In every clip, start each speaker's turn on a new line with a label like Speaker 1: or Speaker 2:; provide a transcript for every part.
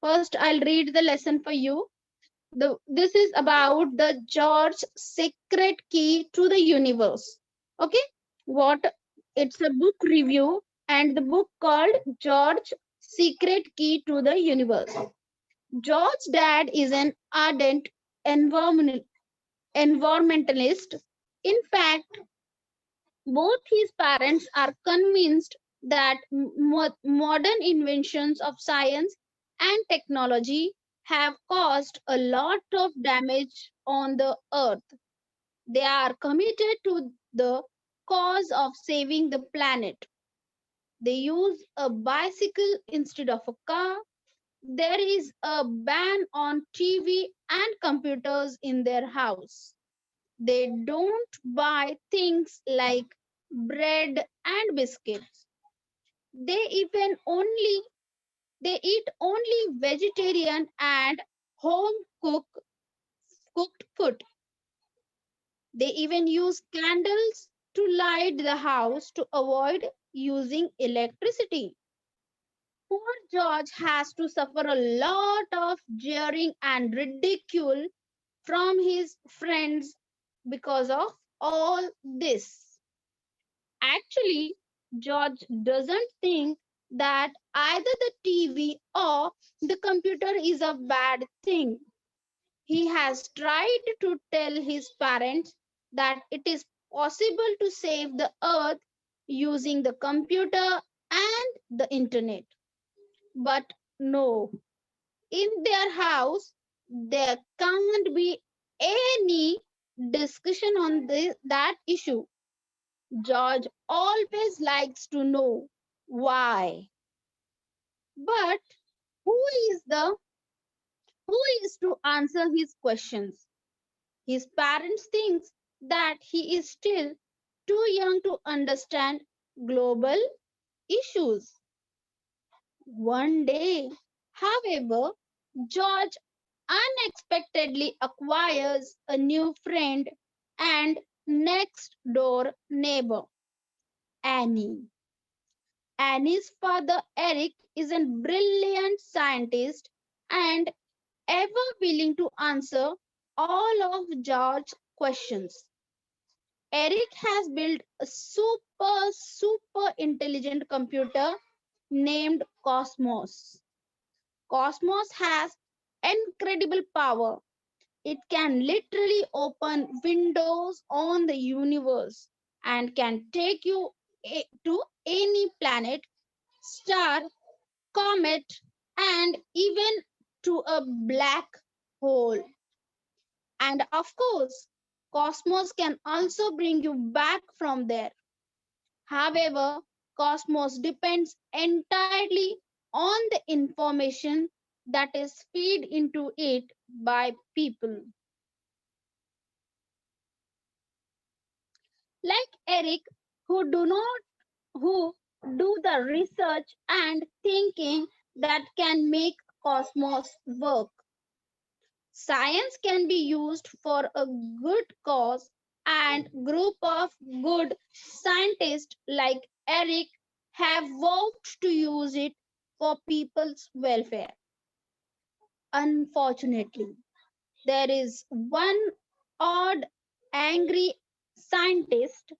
Speaker 1: First, I'll read the lesson for you. This is about the George secret key to the universe. Okay, what? It's a book review, and the book called George Secret Key to the Universe. George's dad is an ardent environmental, environmentalist. In fact, both his parents are convinced that modern inventions of science and technology have caused a lot of damage on the earth. They are committed to the cause of saving the planet. They use a bicycle instead of a car. There is a ban on TV and computers in their house. They don't buy things like bread and biscuits. They even only they eat only vegetarian and home cooked food. They even use candles to light the house to avoid using electricity. Poor George has to suffer a lot of jeering and ridicule from his friends because of all this. Actually, George doesn't think that either the TV or the computer is a bad thing. He has tried to tell his parents that it is possible to save the earth using the computer and the internet. But no, in their house, there can't be any discussion on that issue. George always likes to know why. But who is the who is to answer his questions? His parents think that he is still too young to understand global issues. One day, however, George unexpectedly acquires a new friend and next door neighbor, Annie. Annie's father, Eric, is a brilliant scientist and ever willing to answer all of George's questions. Eric has built a super intelligent computer named Cosmos. Cosmos has incredible power. It can literally open windows on the universe and can take you to any planet, star, comet, and even to a black hole. And of course, Cosmos can also bring you back from there. However, Cosmos depends entirely on the information that is fed into it by people like Eric who do the research and thinking that can make Cosmos work. Science can be used for a good cause, and group of good scientists like Eric have worked to use it for people's welfare. Unfortunately, there is one odd, angry scientist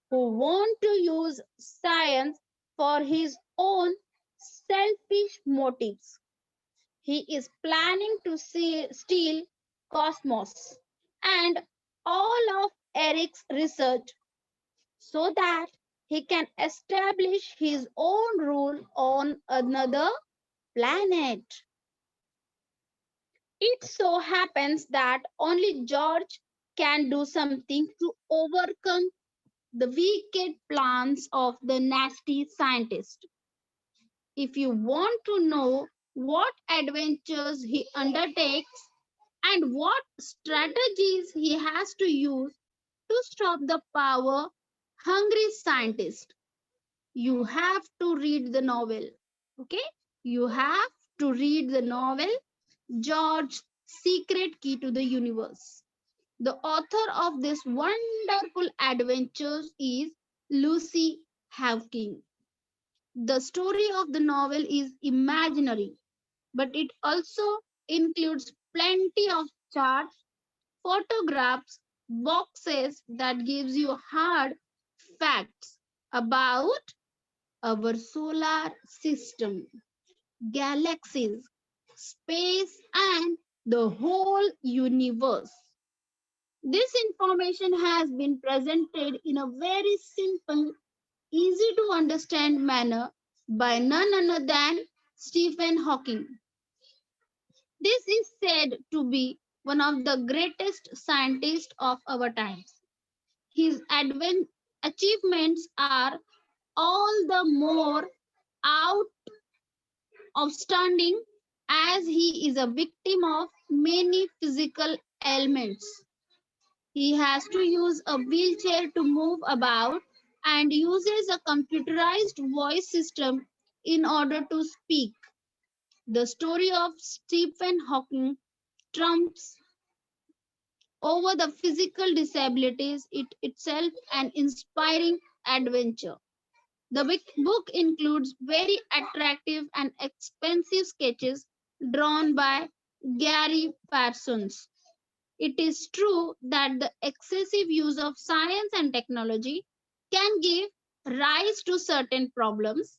Speaker 1: who want to use science for his own selfish motives. He is planning to steal Cosmos and all of Eric's research so that he can establish his own rule on another planet. It so happens that only George can do something to overcome the wicked plans of the nasty scientist. If you want to know what adventures he undertakes and what strategies he has to use to stop the power hungry scientist, you have to read the novel. Okay? You have to read the novel George Secret Key to the Universe. The author of this wonderful adventures is Lucy Hawking. The story of the novel is imaginary, but it also includes plenty of charts, photographs, boxes that gives you hard facts about our solar system, galaxies, space, and the whole universe. This information has been presented in a very simple, easy to understand manner by none other than Stephen Hawking. This is said to be one of the greatest scientists of our times. His achievements are all the more outstanding as he is a victim of many physical ailments. He has to use a wheelchair to move about and uses a computerized voice system in order to speak. The story of Stephen Hawking trumps over the physical disabilities it itself an inspiring adventure. The book includes very attractive and expensive sketches drawn by Gary Parsons. It is true that the excessive use of science and technology can give rise to certain problems,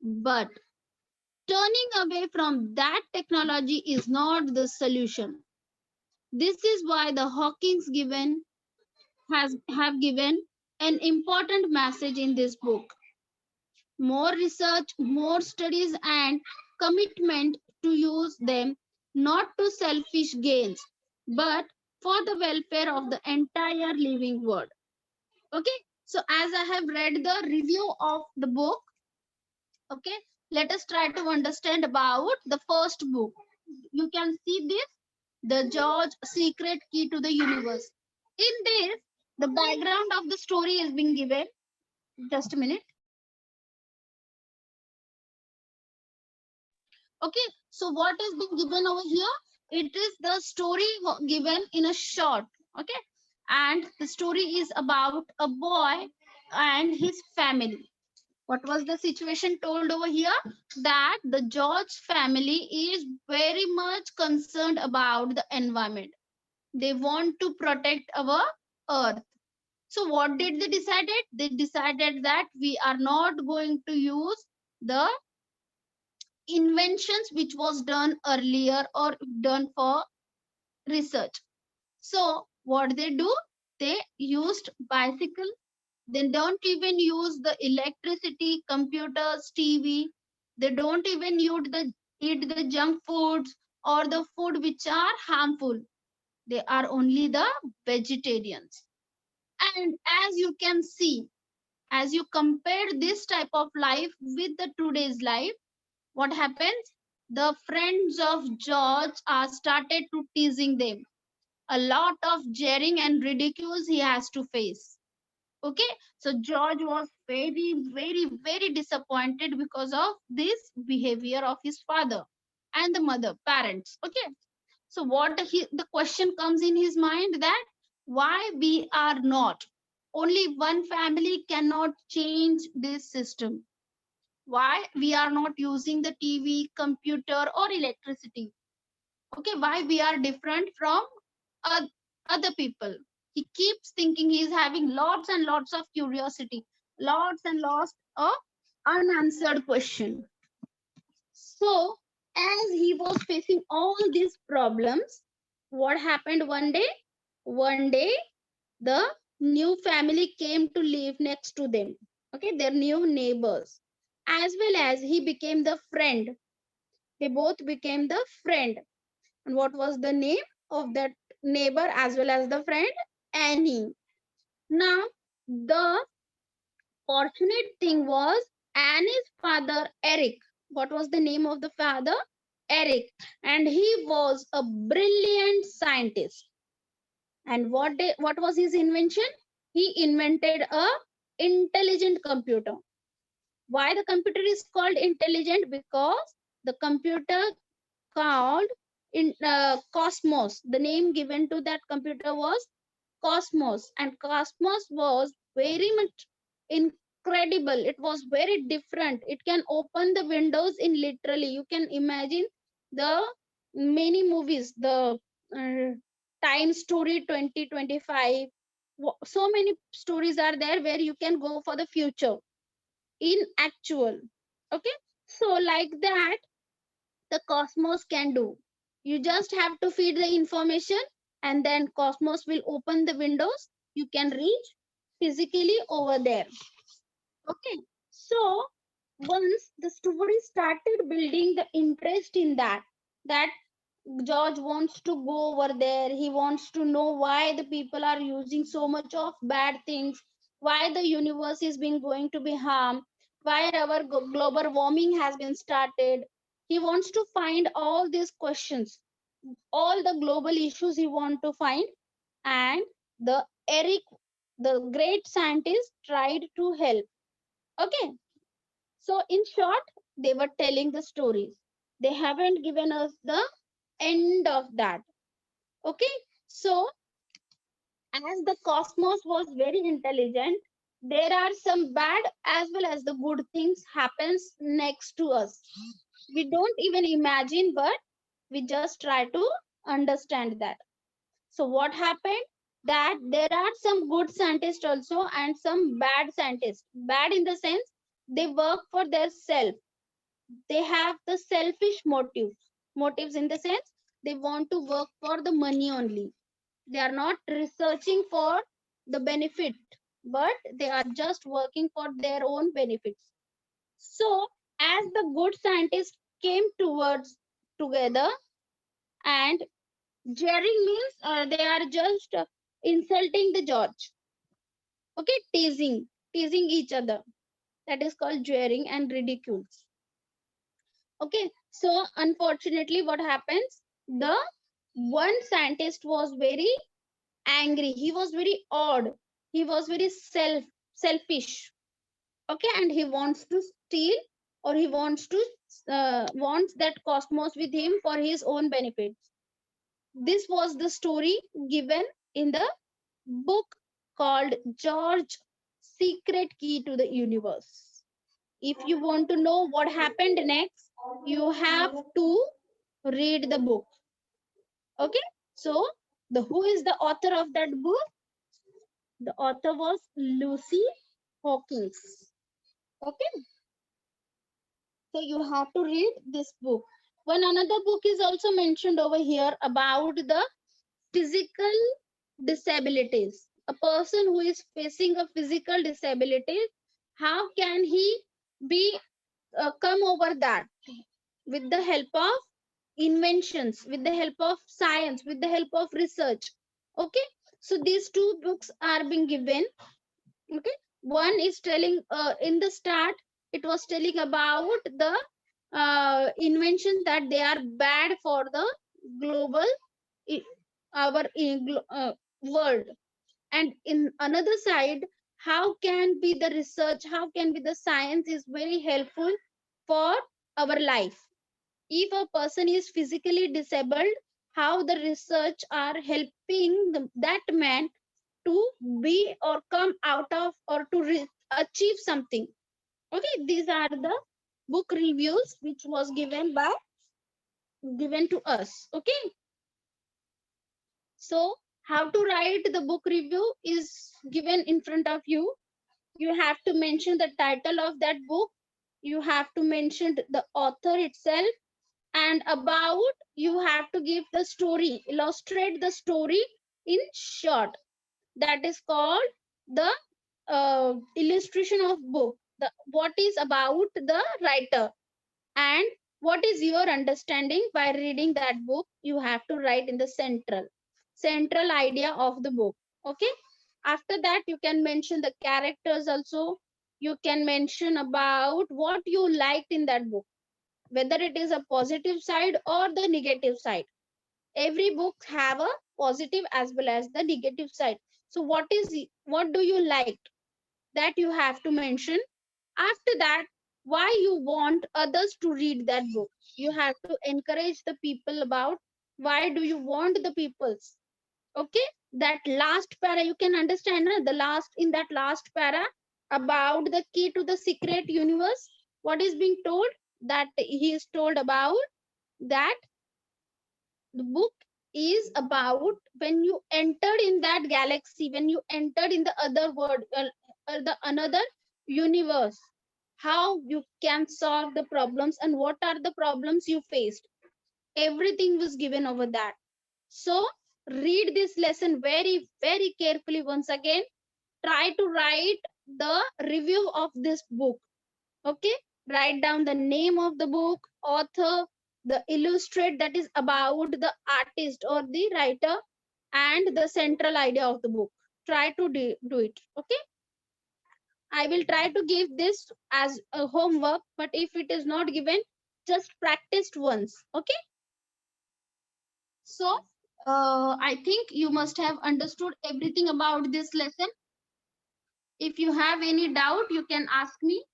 Speaker 1: but turning away from that technology is not the solution. This is why the Hawkins given has have given an important message in this book. More research, more studies, and commitment to use them not to selfish gains, but for the welfare of the entire living world. Okay, so as I have read the review of the book, okay, let us try to understand about the first book. You can see this, The George Secret Key to the Universe. In this, the background of the story is being given. Just a minute. Okay, so what is being given over here? It is the story given in a short. Okay, and the story is about a boy and his family. What was the situation told over here? That the George family is very much concerned about the environment. They want to protect our earth. So what did they decided? They decided that we are not going to use the inventions which was done earlier or done for research. So what they do, they used bicycle. They don't even use the electricity, computers, TV. They don't even eat the junk foods or the food which are harmful. They are only the vegetarians. And as you can see, as you compare this type of life with the today's life, what happens? The friends of George are started to teasing them. A lot of jeering and ridicules he has to face. Okay, so George was very disappointed because of this behavior of his father and the mother, parents. Okay, so the question comes in his mind that why we are not only one family cannot change this system, why we are not using the TV, computer, or electricity. Okay, why we are different from other people. He keeps thinking, he is having lots and lots of curiosity, lots and lots of unanswered question. So as he was facing all these problems, what happened one day the new family came to live next to them. Okay, their new neighbors. As well as he became the friend. They both became the friend. And what was the name of that neighbor as well as the friend? Annie. Now, the fortunate thing was Annie's father, Eric. What was the name of the father? Eric. And he was a brilliant scientist. And what was his invention? He invented a intelligent computer. Why the computer is called intelligent? Because the computer called in Cosmos. The name given to that computer was Cosmos, and Cosmos was very much incredible. It was very different. It can open the windows in literally. You can imagine the many movies, the Time Story 2025, so many stories are there where you can go for the future in actual. Okay, so like that the Cosmos can do. You just have to feed the information, and then Cosmos will open the windows. You can reach physically over there. Okay, so once the story started building the interest in that George wants to go over there. He wants to know why the people are using so much of bad things, why the universe is being going to be harmed, why our global warming has been started. He wants to find all these questions, all the global issues he want to find, and the Eric, the great scientist, tried to help. Okay, so in short, they were telling the stories. They haven't given us the end of that. Okay, so as the Cosmos was very intelligent, there are some bad as well as the good things happens next to us. We don't even imagine, but we just try to understand that. So what happened? That there are some good scientists also and some bad scientists. Bad in the sense they work for their self. They have the selfish motives. Motives in the sense they want to work for the money only. They are not researching for the benefit, but they are just working for their own benefits. So as the good scientists came towards together, and jeering means they are just insulting the George. Okay, teasing each other. That is called jeering and ridicules. Okay, so unfortunately what happens, the one scientist was very angry, he was very odd, he was very selfish. Okay, and he wants to steal, or he wants to wants that Cosmos with him for his own benefits. This was the story given in the book called George Secret Key to the Universe. If you want to know what happened next, you have to read the book. Okay, so the who is the author of that book? The author was Lucy Hawkins. Okay, so you have to read this book. One another book is also mentioned over here about the physical disabilities. A person who is facing a physical disability, how can he be come over that with the help of inventions, with the help of science, with the help of research. Okay, so these two books are being given. Okay, one is telling in the start it was telling about the inventions that they are bad for the global our world, and in another side how can be the research, how can be the science is very helpful for our life. If a person is physically disabled, how the research are helping that man to be or come out of or to achieve something. Okay, these are the book reviews which was given to us. Okay, so how to write the book review is given in front of you. You have to mention the title of that book, you have to mention the author itself, and about you have to give the story, illustrate the story in short. That is called the illustration of book, the what is about the writer, and what is your understanding by reading that book. You have to write in the central idea of the book. Okay, after that you can mention the characters also. You can mention about what you liked in that book, whether it is a positive side or the negative side. Every book have a positive as well as the negative side. So what do you like, that you have to mention. After that, why you want others to read that book, you have to encourage the people about why do you want the peoples. Okay, that last para you can understand, the last in that last para about the key to the secret universe, what is being told, that he is told about that the book is about when you entered in that galaxy, when you entered in the other world, the another universe, how you can solve the problems and what are the problems you faced. Everything was given over that. So read this lesson very, very carefully once again. Try to write the review of this book. Okay, write down the name of the book, author, the illustrate, that is about the artist or the writer, and the central idea of the book. Try to do it. Okay, I will try to give this as a homework, but if it is not given, just practiced once. Okay, so I think you must have understood everything about this lesson. If you have any doubt, you can ask me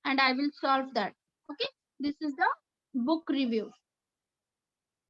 Speaker 1: and I will solve that. Okay, this is the book review.